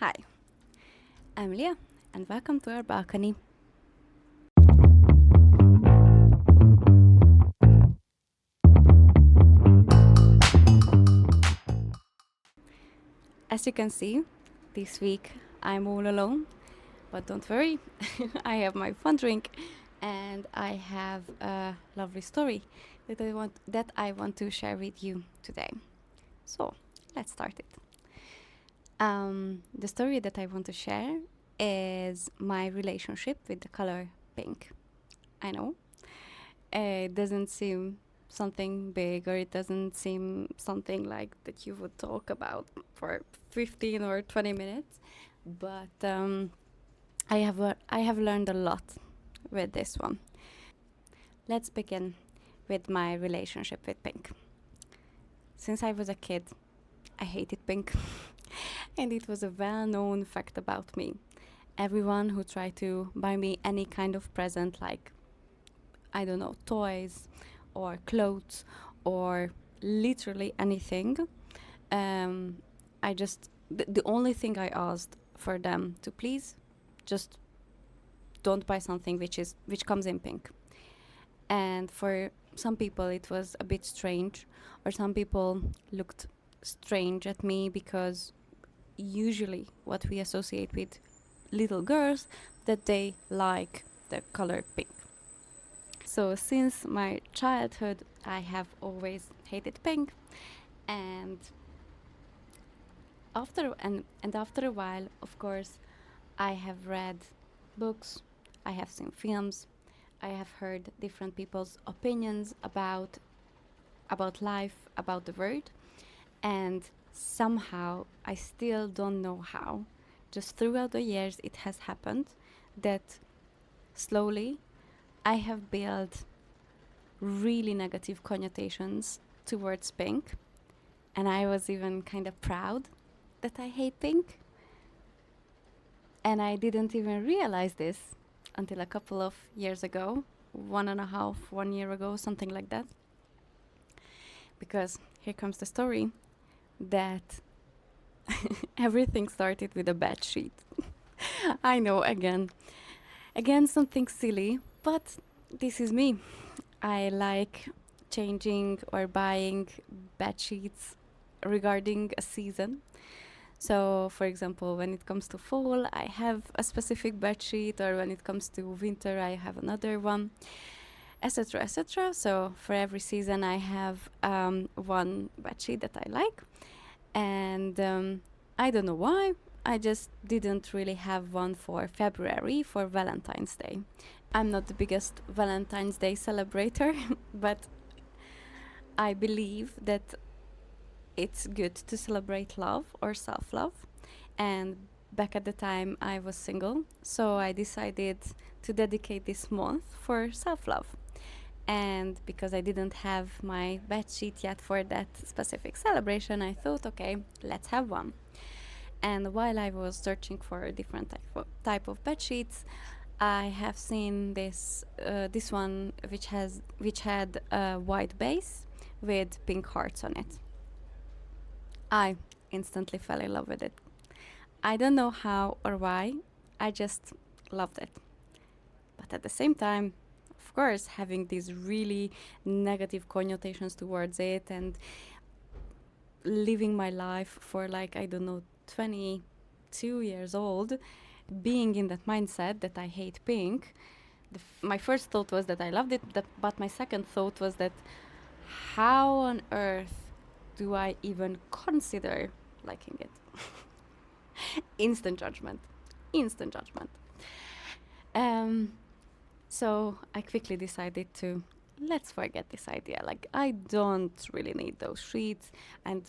Hi, I'm Leah, and welcome to our balcony. As you can see, this week I'm all alone, but don't worry, I have my fun drink, and I have a lovely story that I want to share with you today. So let's start it. The story that I want to share is my relationship with the color pink. I know it doesn't seem something big, or it doesn't seem something like that you would talk about for 15 or 20 minutes, but I have learned a lot with this one. Let's begin with my relationship with pink. Since I was a kid, I hated pink, and it was a well-known fact about me. Everyone who tried to buy me any kind of present, like, I don't know, toys or clothes or literally anything, um, the only thing I asked for them to please just don't buy something which comes in pink. And for some people it was a bit strange, or some people looked strange at me, because usually what we associate with little girls, that they like the color pink. So since my childhood, I have always hated pink, and after a while, of course, I have read books, I have seen films, I have heard different people's opinions about life, about the world, and somehow I still don't know how. Just throughout the years, it has happened that slowly I have built really negative connotations towards pink, and I was even kind of proud that I hate pink. And I didn't even realize this until a couple of years ago, 1 year ago, something like that. Because here comes the story that everything started with a bed sheet. I know, again something silly, but this is me. I like changing or buying bed sheets regarding a season. So, for example, when it comes to fall, I have a specific bed sheet, or when it comes to winter, I have another one, etc., etc. So, for every season, I have one bed sheet that I like, and I don't know why. I just didn't really have one for February for Valentine's Day. I'm not the biggest Valentine's Day celebrator, but I believe that it's good to celebrate love or self-love. And back at the time I was single, so I decided to dedicate this month for self-love. And because I didn't have my bed sheet yet for that specific celebration, I thought, okay, let's have one. And while I was searching for a different type of bed sheets, I have seen this one which had a white base with pink hearts on it. I instantly fell in love with it. I don't know how or why, I just loved it. But at the same time, of course, having these really negative connotations towards it, and living my life for, like, I don't know, 22 years old, being in that mindset that I hate pink, my first thought was that I loved it, but my second thought was that how on earth do I even consider liking it? Instant judgment. Instant judgment. Um, so I quickly decided to, let's forget this idea. Like, I don't really need those sheets, and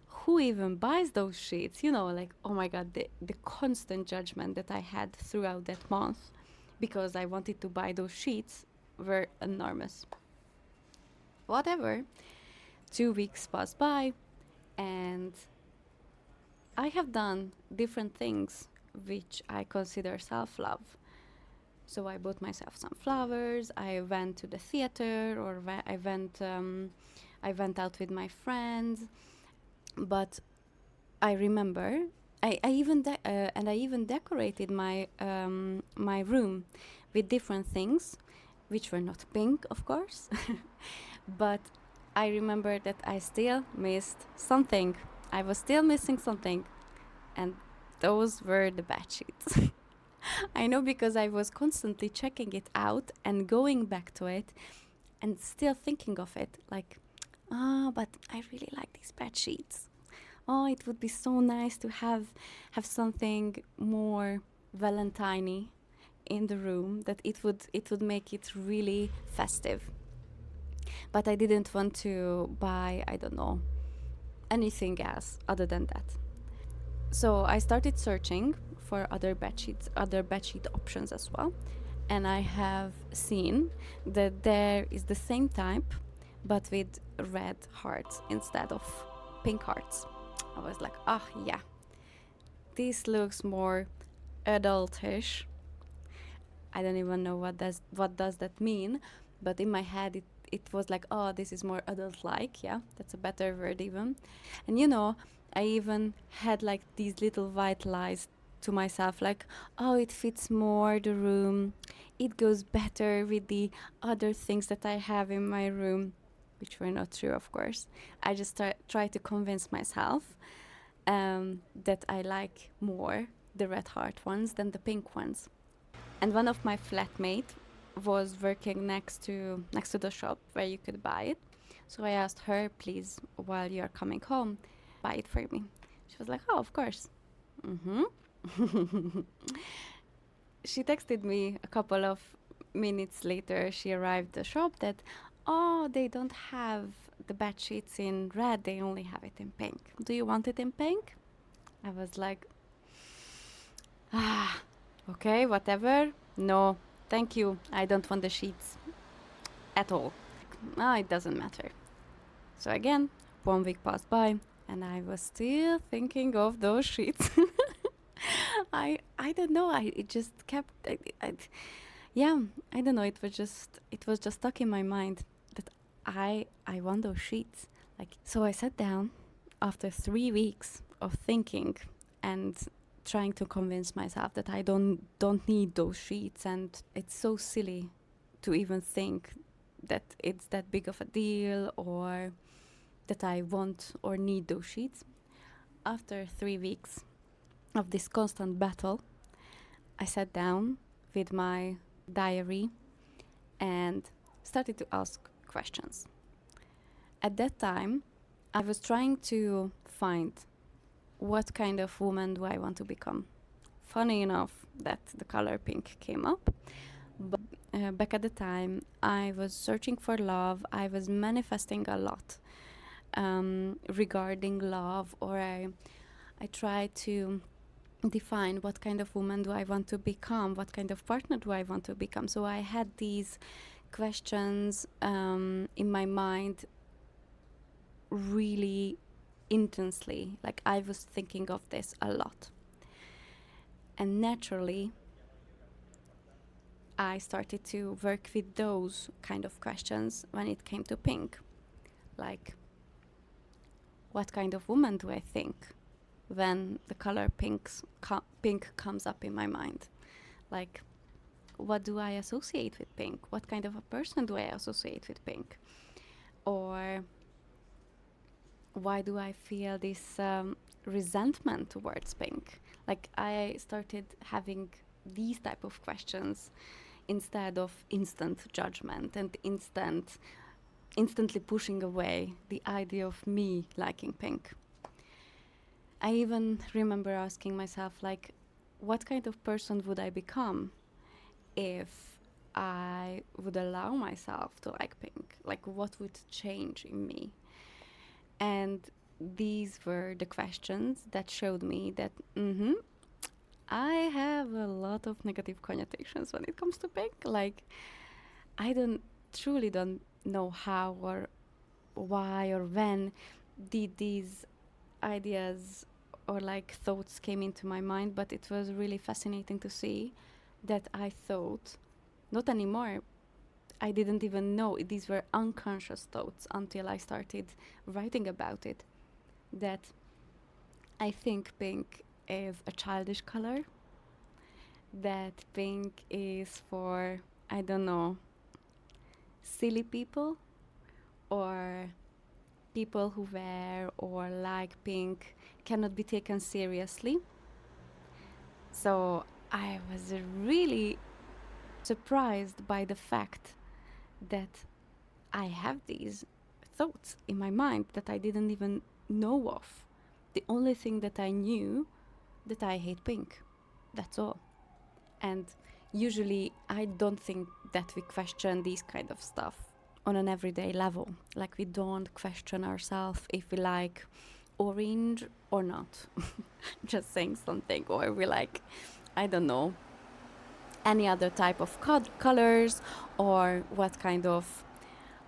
who even buys those sheets? Like, oh my god, the constant judgment that I had throughout that month because I wanted to buy those sheets were enormous. Whatever. 2 weeks passed by, and I have done different things which I consider self-love. So I bought myself some flowers. I went to the theater, or I went out with my friends. But I remember I even decorated my room with different things, which were not pink, of course. But I remember that I still missed something. I was still missing something, and those were the bed sheets. I know, because I was constantly checking it out and going back to it and still thinking of it, like, but I really like these bed sheets. Oh, it would be so nice to have something more Valentine in the room, that it would make it really festive. But I didn't want to buy, I don't know, anything else other than that. So I started searching for other bedsheet options as well. And I have seen that there is the same type, but with red hearts instead of pink hearts. I was like, yeah, this looks more adultish. I don't even know what does that mean, but in my head it was like, oh, this is more adult like. Yeah, that's a better word even. And I even had like these little white lies to myself, like, oh, it fits more the room, it goes better with the other things that I have in my room, which were not true, of course. I just try to convince myself that I like more the red heart ones than the pink ones. And one of my flatmates was working next to the shop where you could buy it. So I asked her, please, while you're coming home, buy it for me. She was like, oh, of course. Mm-hmm. She texted me a couple of minutes later. She arrived at the shop that, oh, they don't have the bed sheets in red. They only have it in pink. Do you want it in pink? I was like, okay, whatever. No, thank you. I don't want the sheets at all. No, it doesn't matter. So again, 1 week passed by, and I was still thinking of those sheets. I don't know. It just kept. Yeah, I don't know. It was just stuck in my mind that I want those sheets. Like, so I sat down after 3 weeks of thinking and trying to convince myself that I don't need those sheets, and it's so silly to even think that it's that big of a deal, or that I want or need those sheets. After 3 weeks of this constant battle, I sat down with my diary and started to ask questions. At that time, I was trying to find, what kind of woman do I want to become? Funny enough that the color pink came up. But back at the time, I was searching for love. I was manifesting a lot regarding love, or I tried to define what kind of woman do I want to become, what kind of partner do I want to become. So I had these questions in my mind really intensely. Like, I was thinking of this a lot. And naturally, I started to work with those kind of questions when it came to pink. Like, what kind of woman do I think when the color pink comes up in my mind? Like, what do I associate with pink? What kind of a person do I associate with pink? Or why do I feel this resentment towards pink? Like, I started having these type of questions instead of instant judgment and instantly pushing away the idea of me liking pink. I even remember asking myself, like, what kind of person would I become if I would allow myself to like pink? Like, what would change in me? And these were the questions that showed me that I have a lot of negative connotations when it comes to pink. Like, I truly don't know how or why or when did these ideas or like thoughts came into my mind, but it was really fascinating to see that I thought, not anymore. I didn't even know these were unconscious thoughts until I started writing about it, that I think pink is a childish color, that pink is for, I don't know, silly people or people who wear or like pink cannot be taken seriously. So I was really surprised by the fact that I have these thoughts in my mind that I didn't even know of. The only thing that I knew that I hate pink. That's all. And usually I don't think that we question these kind of stuff on an everyday level. Like we don't question ourselves if we like orange or not. Just saying something. Or we like, I don't know, any other type of colors, or what kind of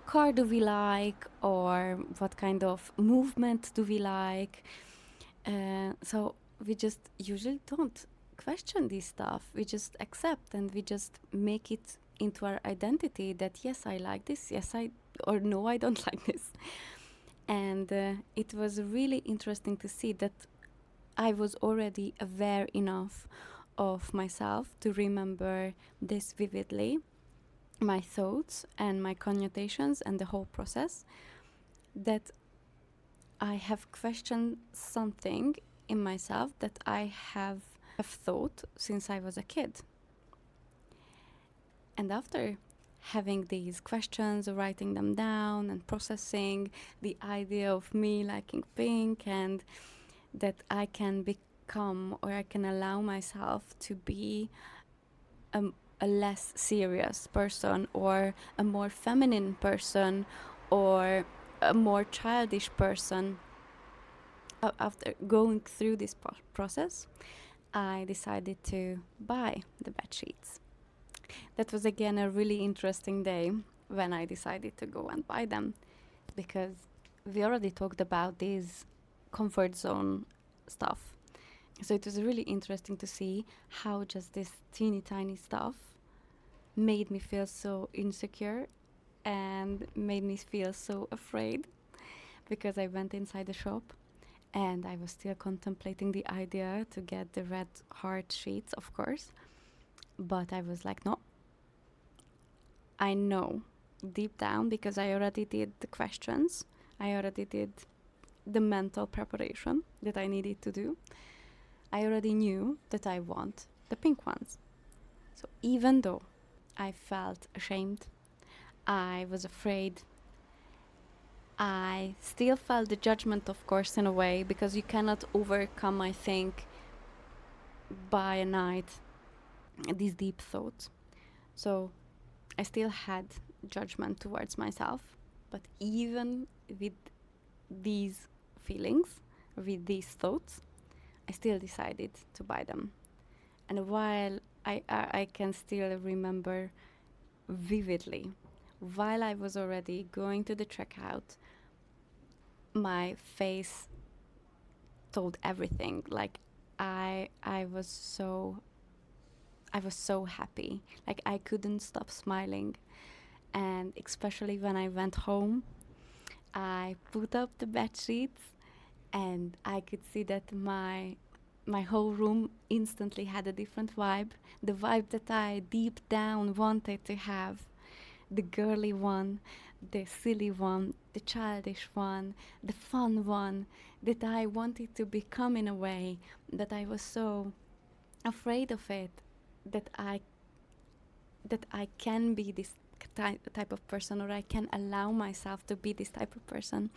car do we like, or what kind of movement do we like. So we just usually don't question this stuff. We just accept and we just make it into our identity that yes, I like this, yes, or no, I don't like this. And it was really interesting to see that I was already aware enough of myself to remember this vividly, my thoughts and my connotations and the whole process, that I have questioned something in myself that I have thought since I was a kid. And after having these questions, writing them down and processing the idea of me liking pink, and that I can become, or I can allow myself to be a less serious person, or a more feminine person, or a more childish person. After going through this process, I decided to buy the bed sheets. That was again a really interesting day when I decided to go and buy them, because we already talked about these comfort zone stuff. So it was really interesting to see how just this teeny tiny stuff made me feel so insecure and made me feel so afraid, because I went inside the shop and I was still contemplating the idea to get the red heart sheets, of course. But I was like, no, I know deep down, because I already did the questions, I already did the mental preparation that I needed to do. I already knew that I want the pink ones. So even though I felt ashamed, I was afraid, I still felt the judgment, of course, in a way, because you cannot overcome, I think, by a night these deep thoughts. So I still had judgment towards myself, but even with these feelings, with these thoughts, I still decided to buy them. And while I can still remember vividly, while I was already going to the checkout, my face told everything. Like I was so happy. Like I couldn't stop smiling. And especially when I went home, I put up the bed sheets and I could see that my whole room instantly had a different vibe. The vibe that I deep down wanted to have. The girly one, the silly one, the childish one, the fun one, that I wanted to become in a way, that I was so afraid of it, that I can be this type of person, or I can allow myself to be this type of person,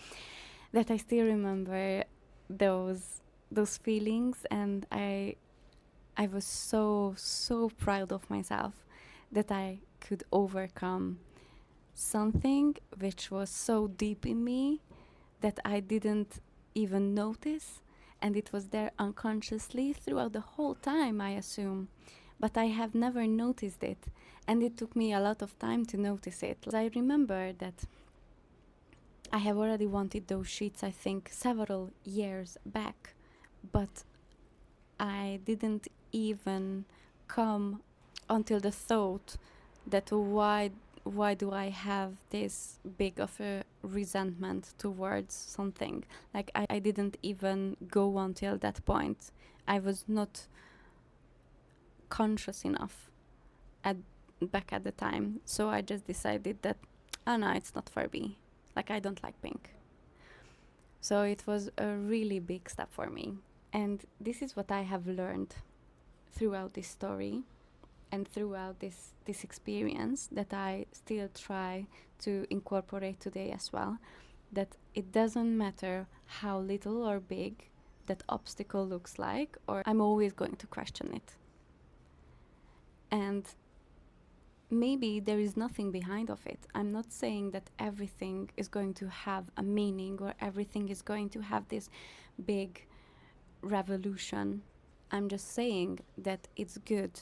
that I still remember those feelings. And I was so proud of myself that I could overcome something which was so deep in me that I didn't even notice, and it was there unconsciously throughout the whole time, I assume. But I have never noticed it, and it took me a lot of time to notice it. I remember that I have already wanted those sheets, I think, several years back, but I didn't even come until the thought that why do I have this big of a resentment towards something? Like I didn't even go until that point. I was not conscious enough back at the time. So I just decided that, oh no, it's not for me. Like I don't like pink. So it was a really big step for me. And this is what I have learned throughout this story and throughout this experience that I still try to incorporate today as well. That it doesn't matter how little or big that obstacle looks like, or I'm always going to question it. And maybe there is nothing behind of it. I'm not saying that everything is going to have a meaning or everything is going to have this big revolution. I'm just saying that it's good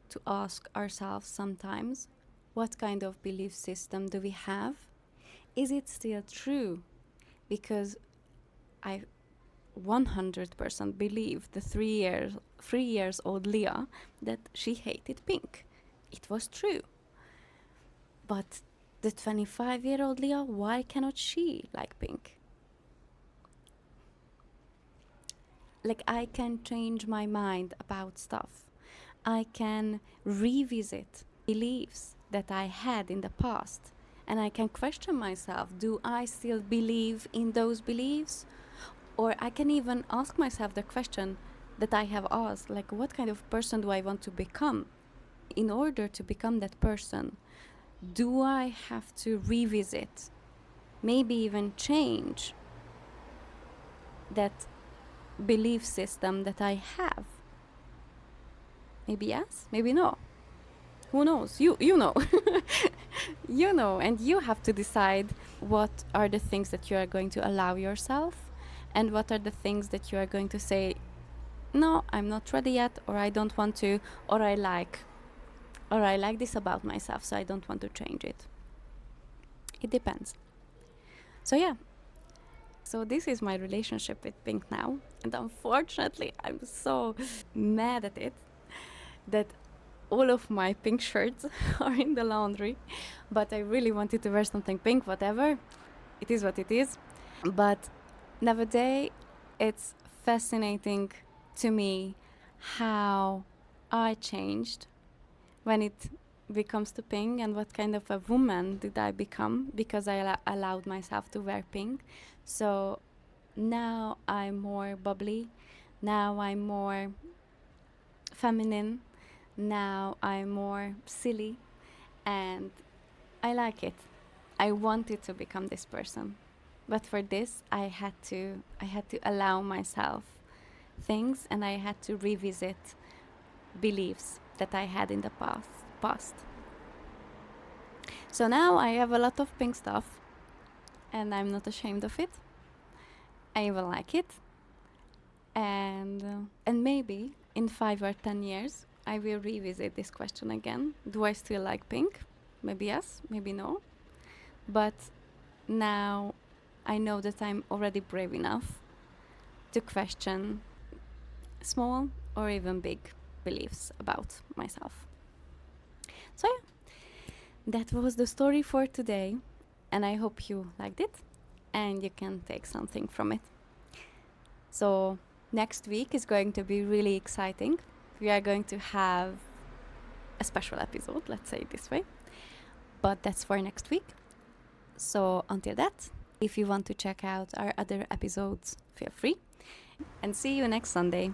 to ask ourselves sometimes, what kind of belief system do we have? Is it still true? Because I 100% believe the 3 years old Leah that she hated pink. It was true. But the 25-year-old Leah, why cannot she like pink? Like, I can change my mind about stuff. I can revisit beliefs that I had in the past. And I can question myself, do I still believe in those beliefs? Or I can even ask myself the question that I have asked, like, what kind of person do I want to become? In order to become that person, do I have to revisit, maybe even change that belief system that I have? Maybe yes, maybe no. Who knows? You know. You know, and you have to decide what are the things that you are going to allow yourself and what are the things that you are going to say, no, I'm not ready yet, or I don't want to, or I like this about myself, so I don't want to change it. It depends. So yeah. So this is my relationship with pink now, and unfortunately I'm so mad at it that all of my pink shirts are in the laundry, but I really wanted to wear something pink. Whatever, it is what it is. But nowadays it's fascinating to me how I changed when it becomes to pink, and what kind of a woman did I become because I allowed myself to wear pink. So now I'm more bubbly, now I'm more feminine, now I'm more silly, and I like it. I wanted to become this person. But for this I had to allow myself things, and I had to revisit beliefs that I had in the past. So now I have a lot of pink stuff, and I'm not ashamed of it. I even like it. And maybe in 5 or 10 years I will revisit this question again. Do I still like pink? Maybe yes, maybe no. But now I know that I'm already brave enough to question small or even big beliefs about myself. So yeah, that was the story for today, and I hope you liked it and you can take something from it. So next week is going to be really exciting. We are going to have a special episode, let's say it this way, but that's for next week. So until that, if you want to check out our other episodes, feel free, and see you next Sunday.